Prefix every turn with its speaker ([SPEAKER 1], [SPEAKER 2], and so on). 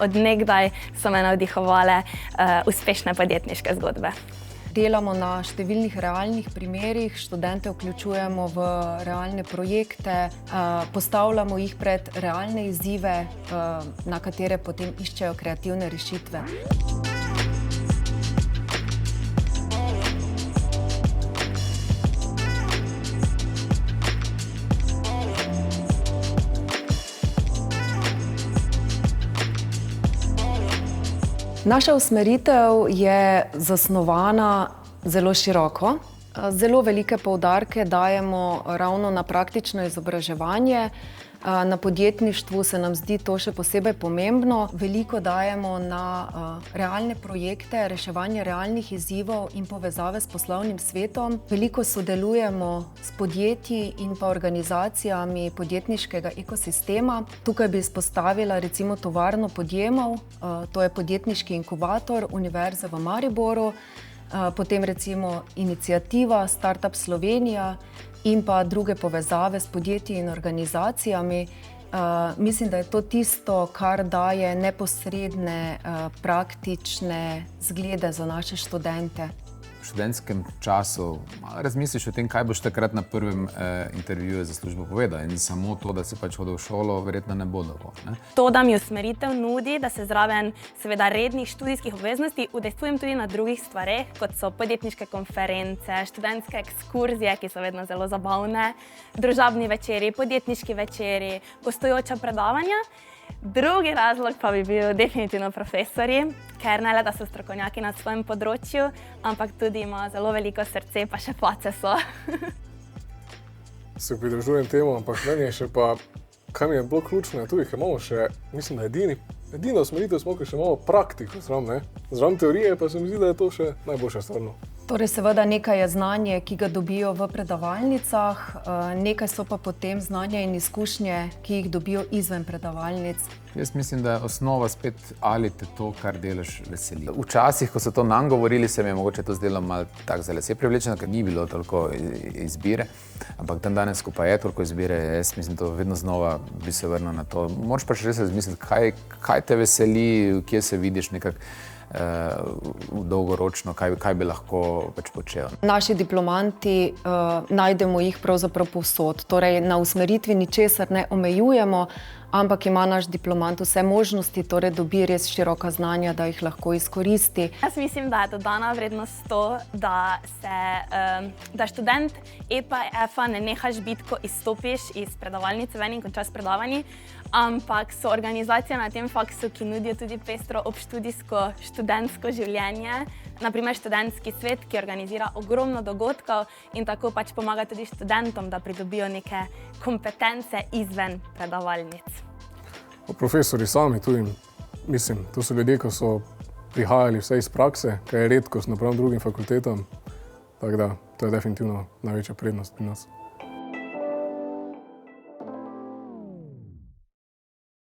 [SPEAKER 1] Od nekdaj so me navdihovale uspešne podjetniške zgodbe.
[SPEAKER 2] Delamo na številnih realnih primerih, študente vključujemo v realne projekte, postavljamo jih pred realne izzive, na katere potem iščejo kreativne rešitve. Naša usmeritev je zasnovana zelo široko. Zelo velike poudarke dajemo ravno na praktično izobraževanje. Na podjetništvu se nam zdi to še posebej pomembno. Veliko dajemo na realne projekte, reševanje realnih izzivov in povezave s poslovnim svetom. Veliko sodelujemo s podjetji in pa organizacijami podjetniškega ekosistema. Tukaj bi izpostavila recimo tovarno podjemov, to je podjetniški inkubator Univerze v Mariboru, potem recimo iniciativa Startup Slovenija in pa druge povezave s podjetji in organizacijami. Mislim, da je to tisto, kar daje neposredne, praktične zglede za naše študente.
[SPEAKER 3] V študentskem času razmisliš o tem, kaj boš takrat na prvem intervjuju za službo povedal, in samo to, da si pač hodil v šolo, verjetno ne bo dovolj.
[SPEAKER 1] To, da mi usmeritev nudi, da se zraven seveda rednih študijskih obveznosti udejstvujem tudi na drugih stvareh, kot so podjetniške konference, študentske ekskurzije, ki so vedno zelo zabavne, družabni večeri, podjetniški večeri, gostujoča predavanja. Drugi razlog pa bi bil definitivno profesorji, ker ne le, da so strokovnjaki na svojem področju, ampak tudi imajo zelo veliko srce, pa še face so.
[SPEAKER 4] Se pridružujem temu, ampak meni je še pa, kaj mi je bilo ključno, tu jih imamo še, mislim, da edina usmeritev smo, ki še imamo praktiko zraven, ne? Zraven teorije pa se mi zdi, da je to še najboljša stvar.
[SPEAKER 2] Torej seveda nekaj je znanje, ki ga dobijo v predavalnicah, nekaj so pa potem znanja in izkušnje, ki jih dobijo izven predavalnic.
[SPEAKER 3] Jaz mislim, da je osnova spet, ali te to, kar delaš, veseli. Včasih, ko so to nam govorili, se mi je mogoče to zdelo malo tako za lase privlečeno, ker ni bilo toliko izbire, ampak dan danes, ko pa je toliko izbire, jaz mislim, da vedno znova bi se vrnil na to. Moraš pa še res razmisliti, kaj te veseli, kje se vidiš nekako dolgoročno, kaj bi lahko pač počel.
[SPEAKER 2] Naši diplomanti, najdemo jih pravzaprav povsod. Torej, na usmeritvi ničesar ne omejujemo, ampak ima naš diplomant vse možnosti, torej dobi res široka znanja, da jih lahko izkoristi.
[SPEAKER 1] Jaz mislim, da je dodana vrednost to, da študent EPA, EFA ne nehaš biti, ko izstopiš iz predavalnice ven in končaš predavanji, ampak so organizacije na tem faksu, ki nudijo tudi pestro obštudijsko študentsko življenje, naprimer študentski svet, ki organizira ogromno dogodkov in tako pač pomaga tudi študentom, da pridobijo neke kompetence izven predavalnic.
[SPEAKER 4] Profesori sami tudi, mislim, to so ljudje, ki so prihajali vse iz prakse, kar je redkost napram drugim fakultetam, tako da to je definitivno največja prednost pri nas.